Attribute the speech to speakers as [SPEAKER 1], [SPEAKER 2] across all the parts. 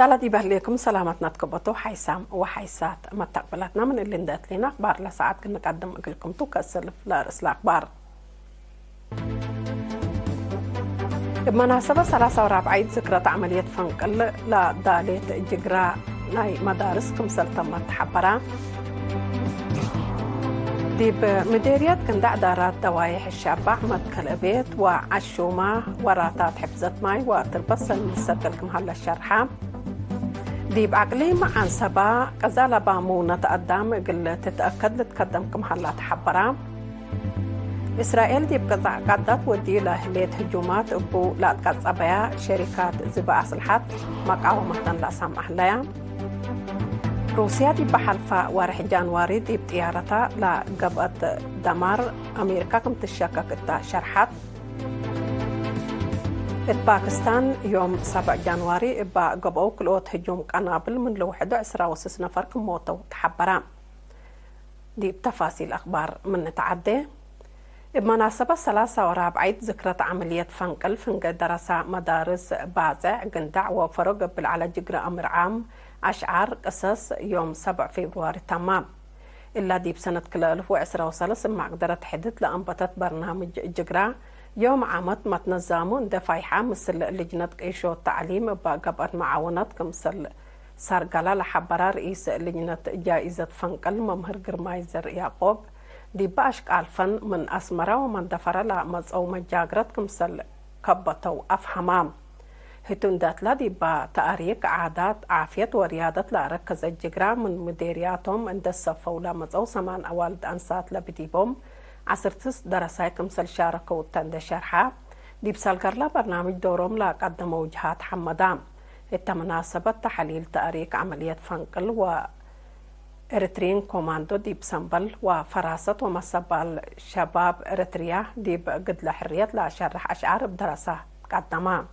[SPEAKER 1] تالدي بهليكم سلامتنا تكبتو حيسام وحيسات ما تقبلتنا من اللي ندات لنا أخبار لساعات كنا نقدم لكم تكسر لرأس الأخبار. بمناسبة 43 ذكرى عملية فنقل لدالة جقراء ناي مدارس كمسل تمت حبرا دي بمديريات كندع دارات دوايح الشاب أحمد كالبيت وعشومة وراتات حفظت ماي وتربص المسدل هلا الشرحة دي بعقليم عن سبا قزالة بامونة تقدم قل تتأكد لتقدمكم هلا تحبرا إسرائيل دي بقزع قدت ودي لهليت هجومات أبو لا تقزع بيا شركات زبا أصلحات مقاومة لا سامح لها روسيا دي بحلفة وارح جانواري دي بطيارتها لقبض دمار أمريكا كم تشكك شرحت باكستان يوم 7 جانواري قبضوا كلوت هجوم قنابل من لو 11 وسس نفر كموتوا تحبرا دي بتفاصيل أخبار من نتعدي بمناسبة 43 ذكرى عملية فنقل فنق دراسة مدارس بازع قندع وفرق قبل على جقرة أمر عام أشعار قصص يوم 7 فبراير تمام إلا دي بسنة كل 2013 مع قدرة حدث لأنبتت برنامج جقرة يوم عامت ما تنظامون دفايحة مثل لجنة قيشو التعليم بقبض معاونات كمثل سارقلا لحبرا رئيس لجنة جائزة فنقل ممهر قرمايزر يعقوب دي باشك الفن من أسمرة ومن دفر لمزعو مجاقرت كمثل كبتو أفهمام هتون دات لدي بتأريك عادات عافية وريادة لركز الجقرة من مديرياتهم عند الصفة لمزعو سمان أوالد أنسات لبديبهم عصرتس درساي كمثل شاركوا تند شرحة دي بسالقر لا برنامج دورهم لا قدموا وجهات حمدام التمناسبة تحليل تأريك عملية فنقل و إريتريين كوماندو دي بسنبل وفراسة ومصبال شباب إريتريا دي بقد لحرية لا شرح أشعار بدراسة قدما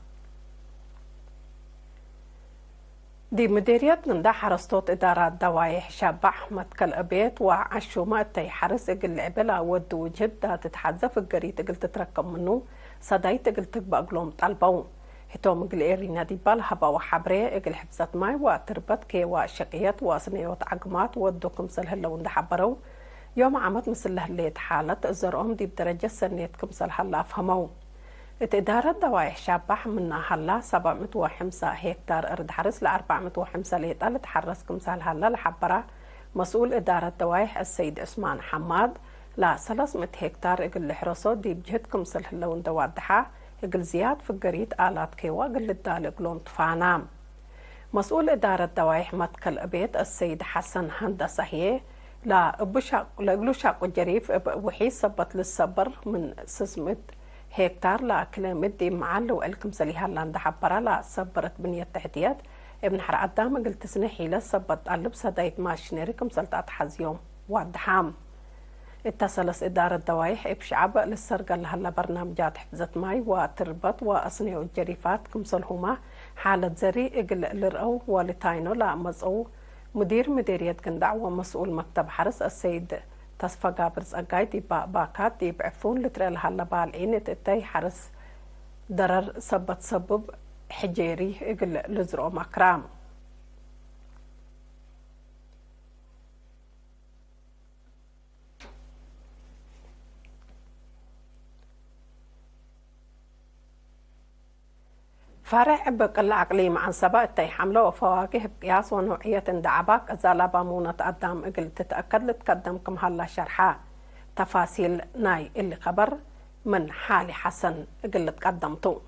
[SPEAKER 1] دي مديرية نندا حرستوت إدارات دوايح شاب أحمد كالأبيت وعشومة تيحرس إقل عبلا ودو وجهد دا تتحذف القريت إقل تتركب منه صدايت إقل تقبق لهم طالبون هتوم إقل إيرينا دي بالهبا وحبرية إقل حفظت ماي وتربط كي وشقيات وصنيوت عقمات ودو كمسل هلا وندحبرو يوم عامت مثل هليت حالة الزرقهم دي بدرجة سنيت كمسل هلا أفهمو إدارة دوايح شابح منها هلا 705 هكتار أرض حرس ل 405 ليطة تحرس كمثال هلا لحبرة مسؤول إدارة دوايح السيد عثمان حماد لا 300 هكتار إقل الحرسو دي بجهد كمثال هلا وندوادحة إقل زياد في القريد آلات كيوا إقل الدال إقلون طفانام مسؤول إدارة دوايح متكل أبيت السيد حسن هندسة هي لا إقلو شاق الجريف وحي صبت للصبر من 600 هكتار لا كلمة دي معلو الكم سليها لاند حبرا لا صبرت بنية تحديات ابن حرق قدام قلت سنحي لصبت قلب صدايت ماشينيري كم سلطات حزيوم وادحام اتصلت إدارة دوايح بشعب للسرقة لهلا برنامجات حفظت ماي وتربط وأصنيع الجريفات كم سلهما حالة زري إقل لرقو والتاينو لا مزعو مدير مديرية قندع ومسؤول مكتب حرس السيد تصفى قابرز أقاي دي باكات دي بعفون لتريل هلا بالعين تتاي حرس ضرر سبت سبب حجيري إقل لزرو مكرام فرع بقل عقليم عن سبا التي حمله وفواكه بقياس ونوعية دعبك أزالة بامونة قدام إقل تتأكد لتقدمكم هلا شرحة تفاصيل ناي اللي خبر من حالي حسن إقل تقدمتو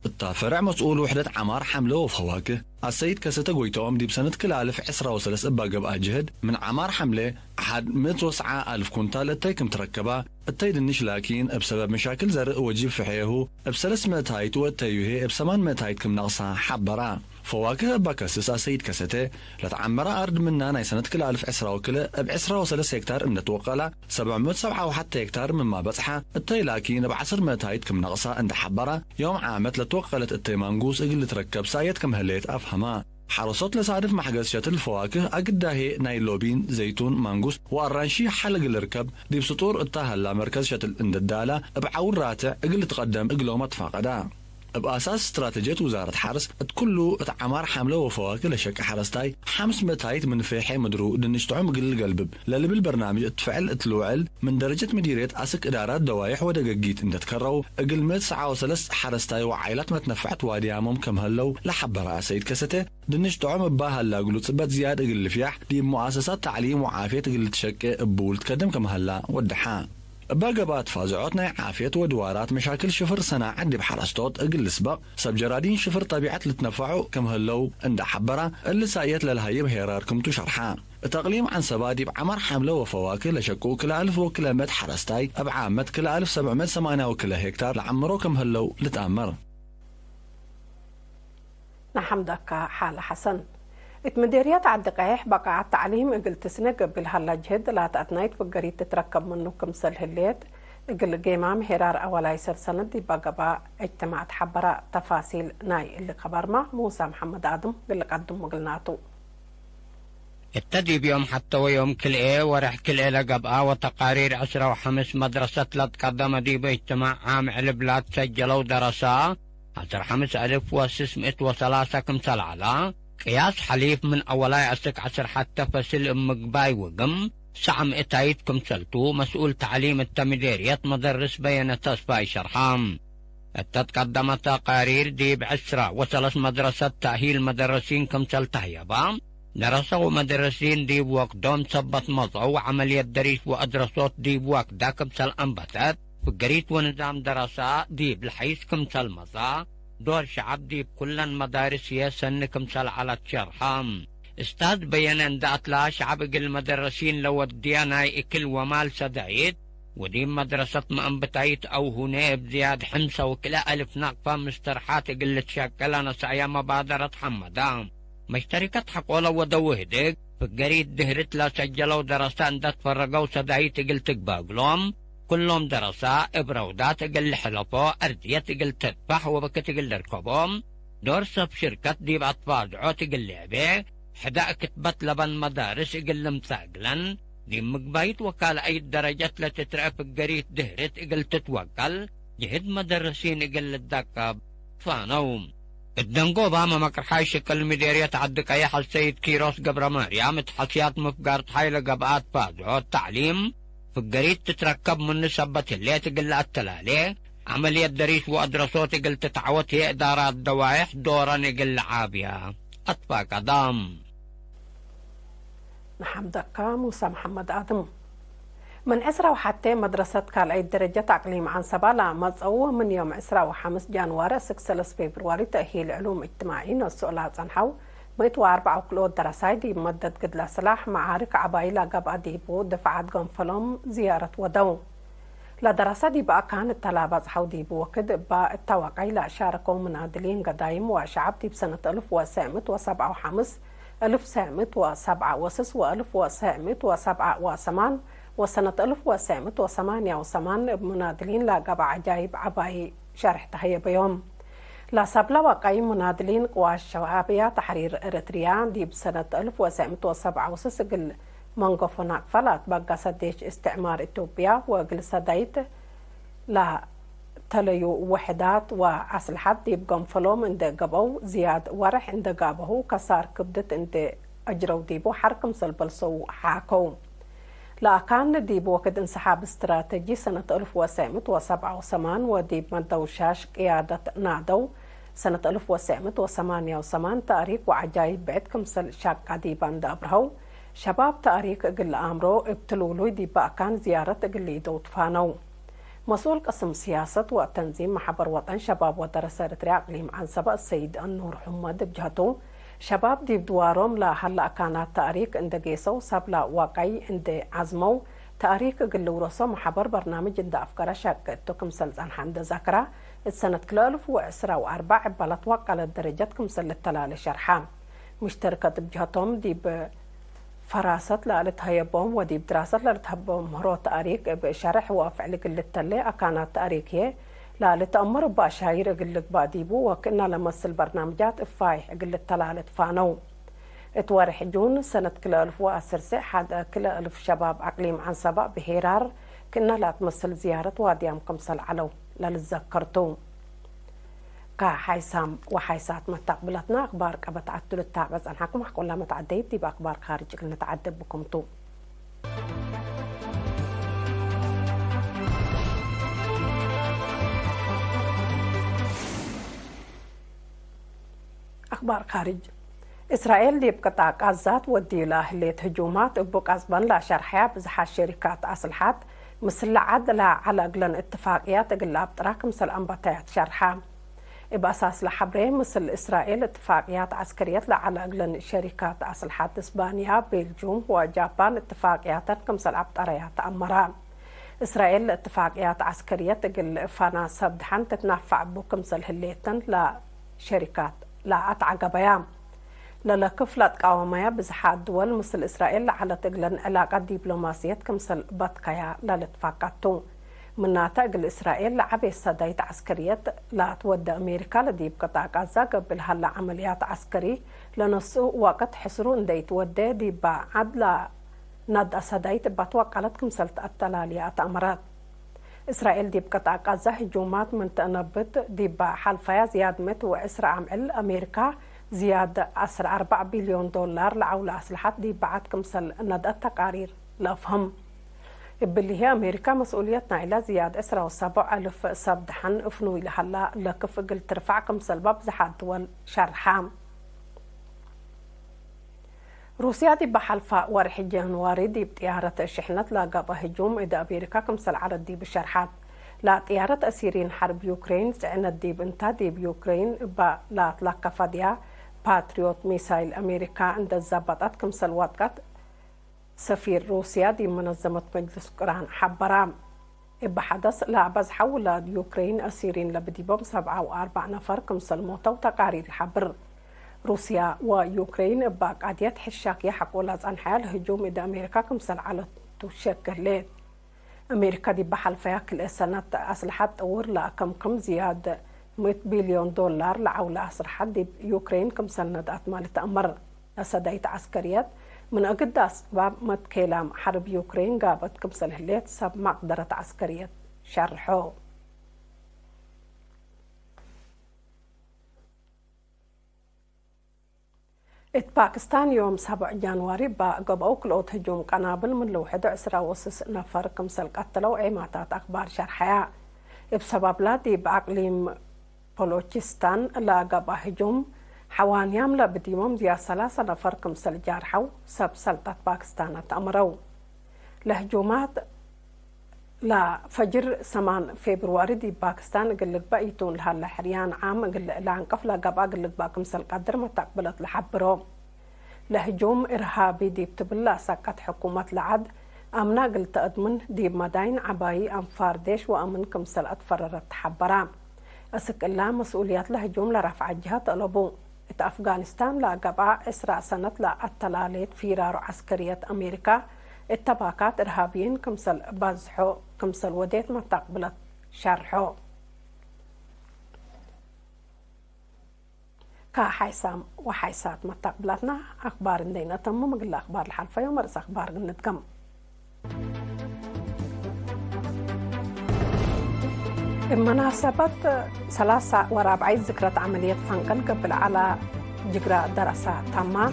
[SPEAKER 2] التافرع مسؤول وحدة عمار حمله وفواكه السيد كسته قويتهم دي بسنة كل 1013 إبا قبقى جهد من عمار حمله حد 109,000 كونتال التايكم تركبه التايد النش لكن بسبب مشاكل زرق وجيب فحيه بسلس متايت والتايوه بسمان متايت كم ناقصها حبرا فواكه باكسس السيد كسته لتعمر أرض منا ناي سنة كل 1010 وكله بعسرة وثلاث هكتار من توقله 707 وحتى هكتار مما بصحة التاي لكن بعصر متايت كم ناقصها عند حبرا يوم عامت لتوقلت التاي مانجوس اللي تركب سايت كم هليت أفهمها حرصت لصادف محجز شات الفواكه أقداه نايلوبين زيتون مانجوس وأرانشي حلق الركب دي بسطور التهلا مركز شات الانددالة بعور راتع اقل تقدم اقلو متفاقدا بأساس استراتيجية وزارة حرس كله عمار حملة وفواكه لشك حرستاي 500 من فيحي مدرو دنش طعم قل قلبب للي بالبرنامج تفعل اتلوعل من درجة مديرية أسك إدارات دوايح ودقاقيت ان تتكرروا قل 109 حرستاي وعائلات ما تنفعت واديامهم كم هلو لحبرا سيد كسته دنش طعم باها لا قلو تصبت زيادة قل فيح دي مؤسسات تعليم وعافية قل تشك بول تقدم كم هلا ودحان باقبات فازعوتنا عافية ودوارات مشاكل شفر سنة عندي بحرستوت اقل سبق سبجرادين شفر طبيعة لتنفعوا كم هلو عند حبرة اللي سايت للهيب هيراركم تشرحان تقليم عن سبادي بعمر حملة وفواكه لشكو كل 1000 وكلامات حرستاي أبعامة كل 1708 وكلا هكتار لعمرو كم هلو لتأمر
[SPEAKER 1] نحمدك حال حسن اتمديريات عالدقايح بقى على التعليم قلت سنة قبل هلا جهد لا تأتنايت فقريت تتركب منه كمسل هليت قل قيمام هرار أولا يصير سند بقى اجتماعات حبرة تفاصيل ناي اللي خبر ما موسى محمد آدم قل قدم مقلناتو
[SPEAKER 3] ابتدي بيوم حتى ويوم كل ورح كل لقبقى وتقارير 10 و5 مدرسة لتقدم دي باجتماع عام البلاد سجلوا درسا 10,603 كمثل على قياس حليف من أولاي أسك 10 حتى فسل مقباي وقم سعم إتايت كمثلتو مسؤول تعليم التمديريات مدرس بيانة تصفاي شرحام تتقدم تقارير دي ب10 وثلاث مدرسة تأهيل مدرسين كمثل تهيبا درسوا مدرسين دي بوقت دوم ثبت مضعو عملية دريس وأدرسوت دي بوقت دا كمثل أنبتت فقريت ونظام دراسة دي بالحيث كمثل مضا دور شعب دي بكل مدارس يسن كمثل على تشرحام استاذ بيان دات لا شعب المدرسين لو الديانا اكل ومال سدعيت ودي مدرسة مأنبتايت او هنا بزياد حمسة وكلا ألف نقفة مسترحات قل تشكلنا سعيا مبادرة حمدام مشتركة حقولا ودوهدك فقريت دهرت لا سجلوا درسان دا تفرقوا سدعيت قل تقباقلهم كلهم درساء إبرودات قل حلفو أرضية قل تدفح وبكت قل ركبهم دورسة بشركة دي بأطفال عوت قل لعبه حدا كتبت لبن مدارس قل مثاقلا دي مقبايت وكال أي درجات لتترعف قريت دهرت قل تتوكل جهد مدرسين قل الدكاب فانوم الدنقو باما مكرحاي شكل مديرية عدك أي حال سيد كيروس قبر مريم تحصيات مفقارت حايلة قبعات فادعو التعليم فقريت تتركب من نسبة اللي تقل التلالي عملية دريس وأدرسوت قل تتعوت هي إدارات دوايح دورا قل عابية أطفى قدام
[SPEAKER 1] نحمدك موسى محمد آدم من 10 وحتى مدرسة كالعي درجة تقليم عن سبالة مزعوة من يوم 10 و5 جانوار 6 فبراير تأهيل علوم اجتماعيين والسؤالات عنحو 104 كيلو دراساي دي مدة قد لسلاح معارك عبايلة قبع ديبو دفعات قنفلهم زيارة ودو لدراسة دي بقى كانت تلابز حو ديبو وكد بقى التوقعي لأشاركوا منادلين قدايم وشعب دي بسنة 1957 1967 و1978 وسنة 1988 منادلين لقبع عجايب عباي شرح تهي بيوم لا سبلا وقاي منادلين قوى الشوابية تحرير إريتريا دي بسنة 1967 منقفنا فلات بقى سديش استعمار إثيوبيا وقل سديت لا تليو وحدات وأسلحات دي بقنفلوم عند قبو زياد ورح عند قابه كسار كبدت عند أجرو ديبو حركم سلبلسو حاكو لا كان ديب وقت انسحاب استراتيجي سنة 1987 وديب مدوشاش قيادة نادو سنة 1988 تاريخ وعجايب بعد كمسل شاق ديبان دابرهو شباب تاريخ قل أمرو ابتلولو ديبا كان زيارة قل دوت فانو مسؤول قسم سياسة وتنظيم محبر وطن شباب ودراسة إريتريا إقليم عن سبق السيد النور حمد بجهته شباب دي بدوارهم لا هلا كانت تاريخ عند جيسو سبلا واقعي عند عزمو تاريخ قلو رسو محبر برنامج عند أفكار شاك توكم سلزان حمد ذاكرة السنة 2014 بلت وقع للدرجات كمسل التلال شرحان مشتركة بجهتهم دي بفراسة لالتهيبهم ودي بدراسة لالتهيبهم هرو تاريخ بشرح وفعل قل التلي كانت تاريخية لا لتأمر باشاير قلت باديبو وكنا لمس البرنامجات افايح قلت تلالت فانو اتوارح جون سنة كل 1010 حد كل 1000 شباب اقليم عن سبق بهيرار كنا لا تمثل زيارة واديام كمسل علو للذكرتو كحيسام وحيسات مستقبلتنا أخبار كبتعدل التاغز أن حكم حكم لما تعديت دي بأخبار خارج نتعدد بكم تو أخبار خارج إسرائيل دي بقطع غزات ودي له ليت هجومات بقصبا لا شرحها بزحات شركات أصلحات مثل عدل على أقلن اتفاقيات قلاب تراكم مثل أنباتات شرحها بأساس لحبرين مثل إسرائيل اتفاقيات عسكريات على أقلن شركات أصلحات إسبانيا بلجيوم وجابان اتفاقيات كمثل أبطريات أمرا إسرائيل اتفاقيات عسكريات قل فانا سبدحان تتنفع بكمثل هليتن لشركات لا أتعقبيام للا كفلة قوامية بزحات دول مثل إسرائيل على تقلن علاقات دبلوماسية كمثل بطكيا للاتفاقاتو من تقل إسرائيل لعبي صدايت عسكريات لا تود أمريكا لدي بقطع غزة قبل هلا عمليات عسكري لنصو وقت حصرون دي تودي دي بعد لا ند صدايت بتوقعت كمثل التلاليات أمرات إسرائيل دي بقطع غزة هجومات من تنبت دي بحلفها زياد مت وإسرع عمل أمريكا زيادة أسر 4 بليون دولار لعولة أسلحات دي بعد كمثل ند التقارير لأفهم باللي هي أمريكا مسؤوليتنا إلى زيادة 7,000 سبدحن افنوي لحلا لكف قل ترفع كمثل باب زحات دول شرحام روسيا دي بحلفة ورح جانواري دي بطيارة الشحنات لاقابة هجوم إذا أمريكا كمثل عرض دي بشرحات لا طيارة أسيرين حرب يوكرين سعنت دي بنتا دي بيوكرين لا تلقى فديا باتريوت ميسايل أمريكا عند الزبطات كمثل واتقت سفير روسيا دي منظمة مجلس قرآن حبرام بحدث لا بز حول يوكرين أسيرين لبديبهم 7 و4 نفر كمثل موتى وتقارير حبر روسيا ويوكرين بقعديات حشاك يحقوا لازان حال هجوم إذا أمريكا كمثل على تشكل ليت أمريكا دي بحل فيها كل سنة أسلحات أور لكم زيادة 100 بليون دولار لعولة أسلحات دي يوكرين كمثل ندات مال تأمر أسدايت عسكريات من أجد أسباب متكلام حرب يوكرين قابت كمثل هليت سب مقدرة عسكرية شرحو باكستان يوم 7 جانوري بقبعوا كلوت هجوم قنابل من لوحدة 11 نفر كمثل قتلوا عماتات أخبار شرحها بسبب لا دي بأقليم بلوچستان لا قبع هجوم حوان ياملا بديمم ديا 3 نفر كمثل جارحو سب سلطة باكستان تأمروا لهجومات لا فجر 8 فبراير دي باكستان قلق بقيتون لها حريان عام قلق لان قفلة قبع قلق باكمثل قدر ما تقبلت لحبرو لهجوم إرهابي دي بتبلا ساقت حكومة لعد أمنا قلت أدمن دي مداين عباي أنفار ديش وأمن كمثل أتفررت حبرام أسك الله مسؤوليات لهجوم لرفع جهات ألبو أفغانستان لا قبع إسراء سنة لا التلاليت فيرار عسكرية أمريكا اتباكات إرهابيين كمثل بازحو كمثل وديت ما تقبلت شرحو كحيسام وحيسات ما تقبلتنا أخبار ندينا تم مقل أخبار الحلفة يوم رس أخبار نتقم بمناسبة 43 ذكرى عملية فنقل قبل على جقراء دراسة تامة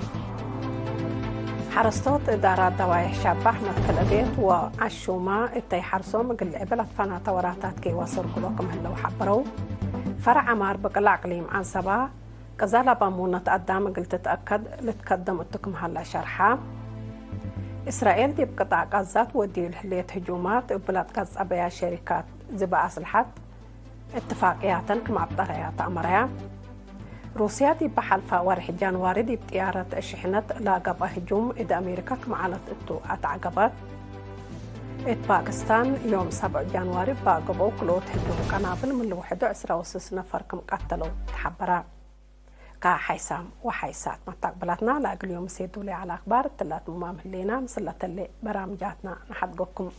[SPEAKER 1] حرستوت إدارة دوايح شاب أحمد كالأبيت وعشوما التي حرسو مقل عبلت فانا توراتات كي وصر كلوكم هلو حبرو فرع عمار بقل عقليم عن سبا كزالة بامونة قدام قل تتأكد لتقدم التكم هلا شرحة إسرائيل دي بقطع غزات ودي الهلية هجومات بلاد غزة بيا شركات زبا أصلحات اتفاقيات كما بطريات أمرها روسيا دي بحلفة ورح جانواري دي بطيارة الشحنات لاقبة هجوم إذا أمريكا كما علت اتو أتعقبت باكستان يوم 7 جانواري باقبوا كلوت هجوم قنابل من لوحدة 11 نفر كم قتلوا تحبرا كحيسام وحيسات ما تقبلتنا لاقل يوم سيدوا لي على أخبار التلات ممام هلينا مسلة اللي برامجاتنا نحدقكم